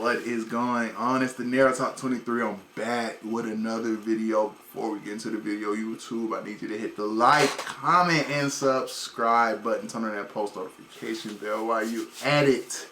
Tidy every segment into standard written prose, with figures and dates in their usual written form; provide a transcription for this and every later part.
What is going on? It's the Narrow Talk 23. I'm back with another video. Before we get into the video, YouTube, I need you to hit the like, comment, and subscribe button. Turn on that post notification bell while you at it.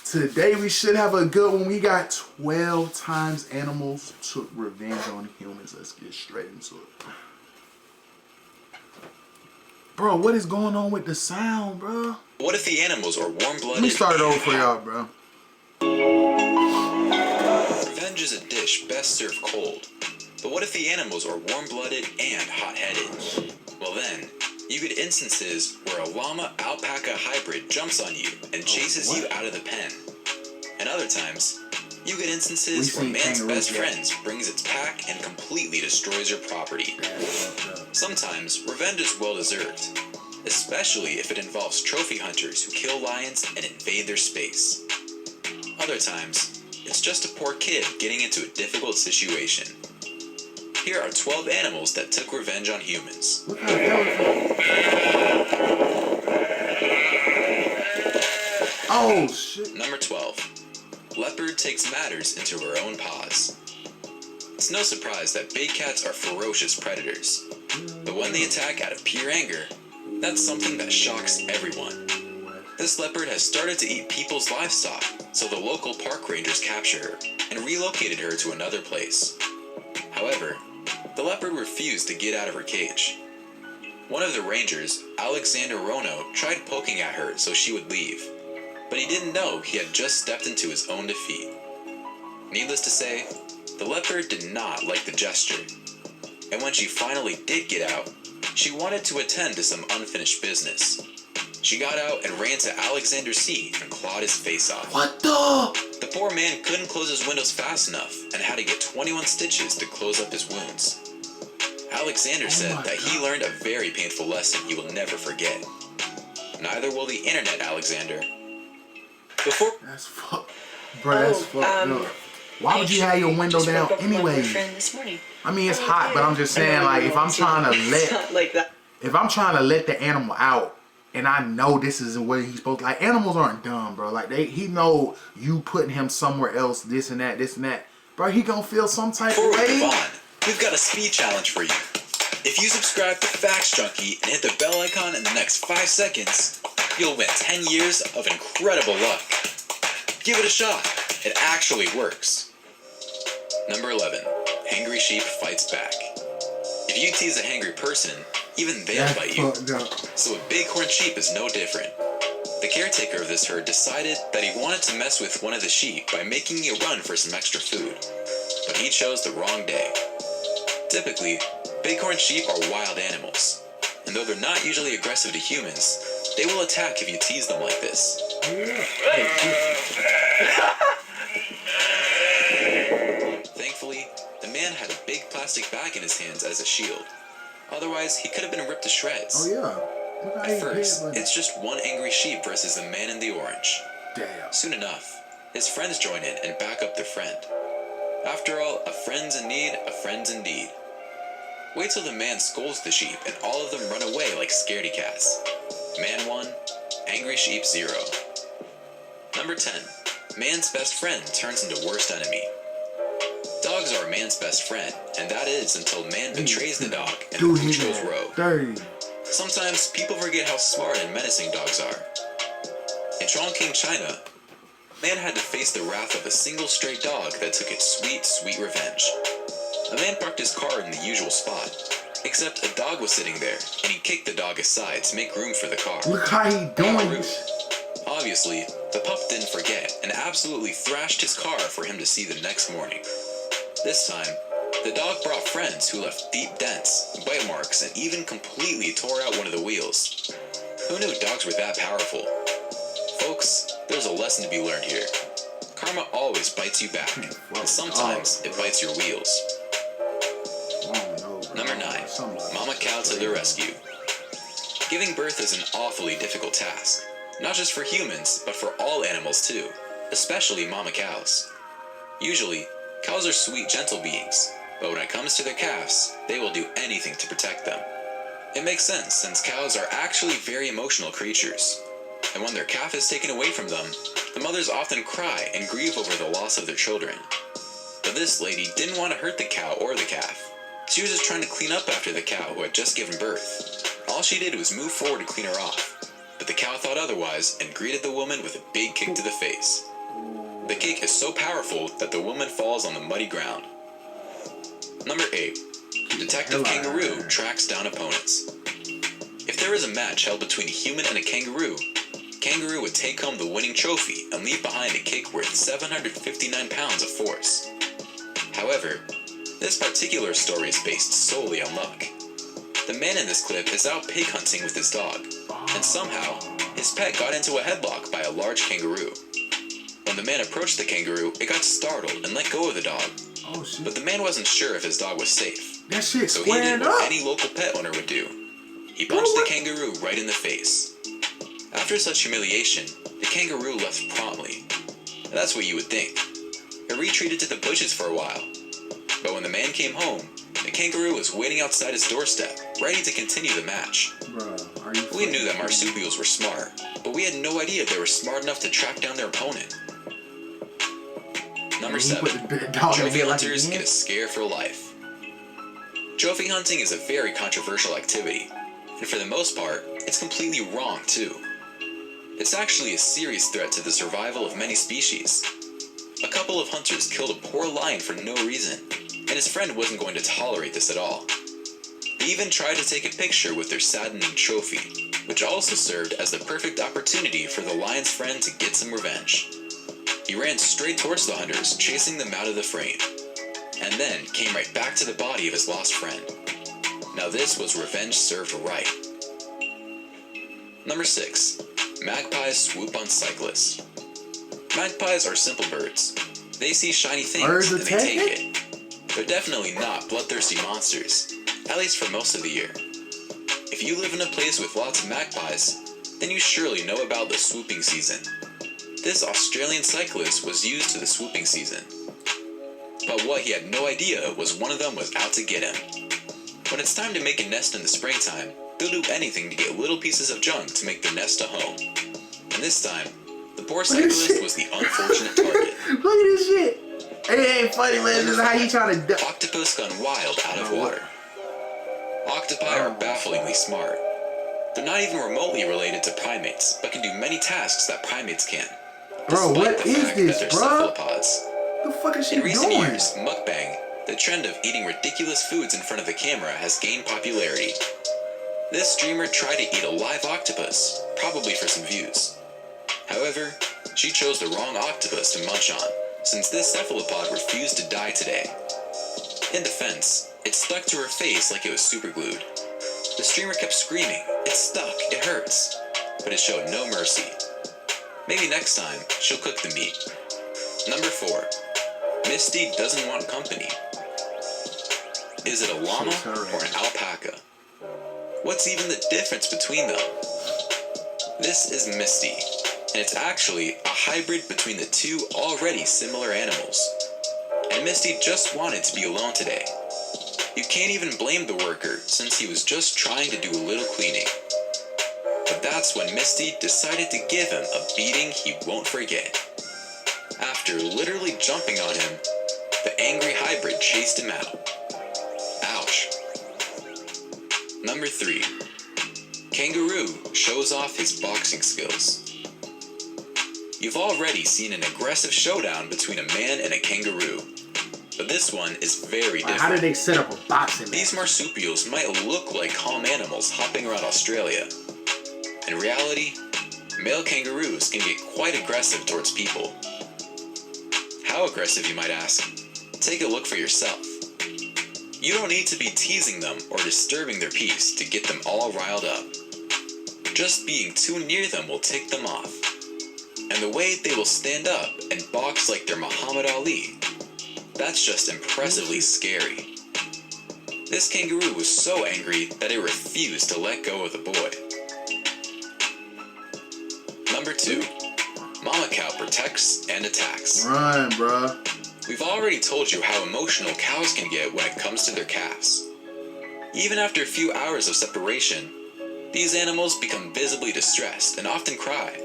Today we should have a good one. We got 12 times animals took revenge on humans. Let's get straight into it. Bro, what is going on with the sound, bro? What if the animals are warm-blooded? Let me start it over for y'all, bro. Revenge is a dish best served cold. But what if the animals are warm-blooded and hot-headed? Well then, you get instances where a llama-alpaca hybrid jumps on you and chases you out of the pen. And other times, you get instances where man's best friend brings its pack and completely destroys your property. Sometimes, revenge is well-deserved, especially if it involves trophy hunters who kill lions and invade their space. Other times, it's just a poor kid getting into a difficult situation. Here are 12 animals that took revenge on humans. Oh, shit. Number 12. Leopard takes matters into her own paws. It's no surprise that big cats are ferocious predators. But when they attack out of pure anger, that's something that shocks everyone. This leopard has started to eat people's livestock, so the local park rangers captured her and relocated her to another place. However, the leopard refused to get out of her cage. One of the rangers, Alexander Rono, tried poking at her so she would leave, but he didn't know he had just stepped into his own defeat. Needless to say, the leopard did not like the gesture, and when she finally did get out, she wanted to attend to some unfinished business. She got out and ran to Alexander's seat and clawed his face off. What the? The poor man couldn't close his windows fast enough and had to get 21 stitches to close up his wounds. Alexander said that he learned a very painful lesson he will never forget. Neither will the internet, Alexander. Before... That's fucked. Bro, that's fucked up. Why would you have your window down anyway? I mean, it's hot, but I'm just saying, like, if I'm trying to let the animal out, and I know this isn't where he's supposed to, like, animals aren't dumb, bro. Like, he know you putting him somewhere else, this and that. Bro, he gonna feel some type of way. Before we move on, we've got a speed challenge for you. If you subscribe to Facts Junkie and hit the bell icon in the next 5 seconds, you'll win 10 years of incredible luck. Give it a shot. It actually works. Number 11. Hangry sheep fights back. If you tease a hangry person, even they'll bite you. So a bighorn sheep is no different. The caretaker of this herd decided that he wanted to mess with one of the sheep by making it run for some extra food. But he chose the wrong day. Typically, bighorn sheep are wild animals, and though they're not usually aggressive to humans, they will attack if you tease them like this. Thankfully, the man had a big plastic bag in his hands as a shield. Otherwise, he could have been ripped to shreds. Oh, yeah. At first, it's just one angry sheep versus the man in the orange. Damn. Soon enough, his friends join in and back up their friend. After all, a friend's in need, a friend's indeed. Wait till the man scolds the sheep and all of them run away like scaredy cats. Man 1, angry sheep 0. Number 10. Man's best friend turns into worst enemy. Dogs are a man's best friend, and that is until man betrays the dog and goes rogue. Sometimes people forget how smart and menacing dogs are. In Chongqing, China, man had to face the wrath of a single stray dog that took its sweet, sweet revenge. A man parked his car in the usual spot, except a dog was sitting there, and he kicked the dog aside to make room for the car. Look how he doing. Obviously, the pup didn't forget and absolutely thrashed his car for him to see the next morning. This time, the dog brought friends who left deep dents, bite marks, and even completely tore out one of the wheels. Who knew dogs were that powerful? Folks, there's a lesson to be learned here. Karma always bites you back, and sometimes it bites your wheels. Number 9. Mama Cow to the rescue. Giving birth is an awfully difficult task, not just for humans, but for all animals too, especially mama cows. Usually, cows are sweet, gentle beings, but when it comes to their calves, they will do anything to protect them. It makes sense since cows are actually very emotional creatures. and when their calf is taken away from them, the mothers often cry and grieve over the loss of their children. But this lady didn't want to hurt the cow or the calf. She was just trying to clean up after the cow who had just given birth. All she did was move forward to clean her off, but the cow thought otherwise and greeted the woman with a big kick to the face. The kick is so powerful that the woman falls on the muddy ground. Number 8. Detective Kangaroo tracks down opponents. If there was a match held between a human and a kangaroo, Kangaroo would take home the winning trophy and leave behind a kick worth 759 pounds of force. However, this particular story is based solely on luck. The man in this clip is out pig hunting with his dog, and somehow, his pet got into a headlock by a large kangaroo. When the man approached the kangaroo, it got startled and let go of the dog. Oh shit. But the man wasn't sure if his dog was safe. That shit So he did squared what up. any local pet owner would do. He punched the kangaroo right in the face. After such humiliation, the kangaroo left promptly. That's what you would think. It retreated to the bushes for a while. But when the man came home, the kangaroo was waiting outside his doorstep, ready to continue the match. Bruh, are you We knew that marsupials were smart, but we had no idea they were smart enough to track down their opponent. Number 7. Trophy hunters get a scare for life. Trophy hunting is a very controversial activity, and for the most part, it's completely wrong too. It's actually a serious threat to the survival of many species. A couple of hunters killed a poor lion for no reason, and his friend wasn't going to tolerate this at all. They even tried to take a picture with their saddening trophy, which also served as the perfect opportunity for the lion's friend to get some revenge. He ran straight towards the hunters, chasing them out of the frame, and then came right back to the body of his lost friend. Now this was revenge served right. Number 6. Magpies swoop on cyclists. Magpies are simple birds. They see shiny things and they take it. They're definitely not bloodthirsty monsters, at least for most of the year. If you live in a place with lots of magpies, then you surely know about the swooping season. This Australian cyclist was used to the swooping season. But what he had no idea was one of them was out to get him. When it's time to make a nest in the springtime, they'll do anything to get little pieces of junk to make their nest a home. And this time, the poor cyclist was the unfortunate target. Look at this shit. It ain't funny, man. This is how you trying to Octopus gone wild out of water. Octopi are bafflingly smart. They're not even remotely related to primates, but can do many tasks that primates can. Bro, what is this, bro? Cephalopods. What the fuck is she In recent doing? years, mukbang, the trend of eating ridiculous foods in front of the camera, has gained popularity. This streamer tried to eat a live octopus, probably for some views. However, she chose the wrong octopus to munch on, since this cephalopod refused to die today. In defense, it stuck to her face like it was superglued. The streamer kept screaming, "It's stuck, it hurts," but it showed no mercy. Maybe next time, she'll cook the meat. Number 4. Misty doesn't want company. Is it a llama or an alpaca? What's even the difference between them? This is Misty, and it's actually a hybrid between the two already similar animals. And Misty just wanted to be alone today. You can't even blame the worker, since he was just trying to do a little cleaning. But that's when Misty decided to give him a beating he won't forget. After literally jumping on him, the angry hybrid chased him out. Ouch. Number 3. Kangaroo shows off his boxing skills. You've already seen an aggressive showdown between a man and a kangaroo, but this one is very different. How did they set up a boxing match? These marsupials might look like calm animals hopping around Australia. In reality, male kangaroos can get quite aggressive towards people. How aggressive, you might ask? Take a look for yourself. You don't need to be teasing them or disturbing their peace to get them all riled up. Just being too near them will tick them off. And the way they will stand up and box like they're Muhammad Ali, that's just impressively scary. This kangaroo was so angry that it refused to let go of the boy. Number 2. Mama cow protects and attacks. Run, bruh. We've already told you how emotional cows can get when it comes to their calves. Even after a few hours of separation, These animals become visibly distressed and often cry.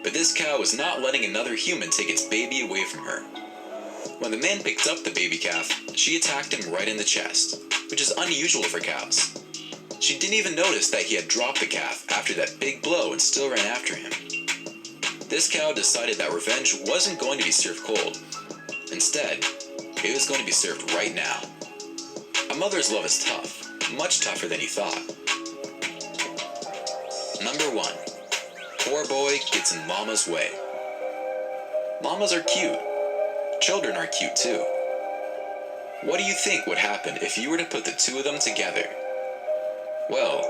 But this cow was not letting another human take its baby away from her. When the man picked up the baby calf, she attacked him right in the chest, which is unusual for cows. She didn't even notice that he had dropped the calf after that big blow and still ran after him. This cow decided that revenge wasn't going to be served cold. Instead, it was going to be served right now. A mother's love is tough, much tougher than you thought. Number 1. Poor boy gets in llama's way. Llamas are cute. Children are cute too. What do you think would happen if you were to put the two of them together? Well,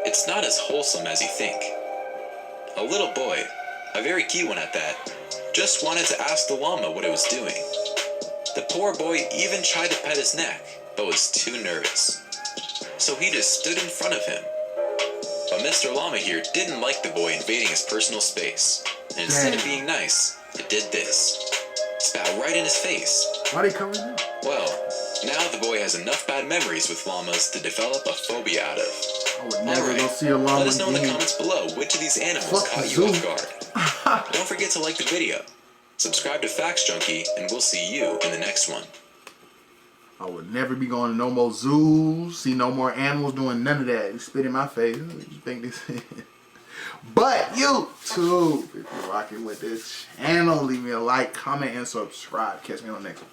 it's not as wholesome as you think. A little boy, a very cute one at that, just wanted to ask the llama what it was doing. The poor boy even tried to pet his neck, but was too nervous. So he just stood in front of him. But Mr. Llama here didn't like the boy invading his personal space, and instead of being nice, it did this. Spat right in his face. Why they coming in? Well, now the boy has enough bad memories with llamas to develop a phobia out of. I would never Alright, go see a llama let us know in the again. comments below which of these animals Fuck caught the you zoo. off guard. Don't forget to like the video, subscribe to Facts Junkie, and we'll see you in the next one. I would never be going to no more zoos, see no more animals doing none of that. You spit in my face. What do you think this is? But YouTube, if you're rocking with this channel, leave me a like, comment, and subscribe. Catch me on the next one.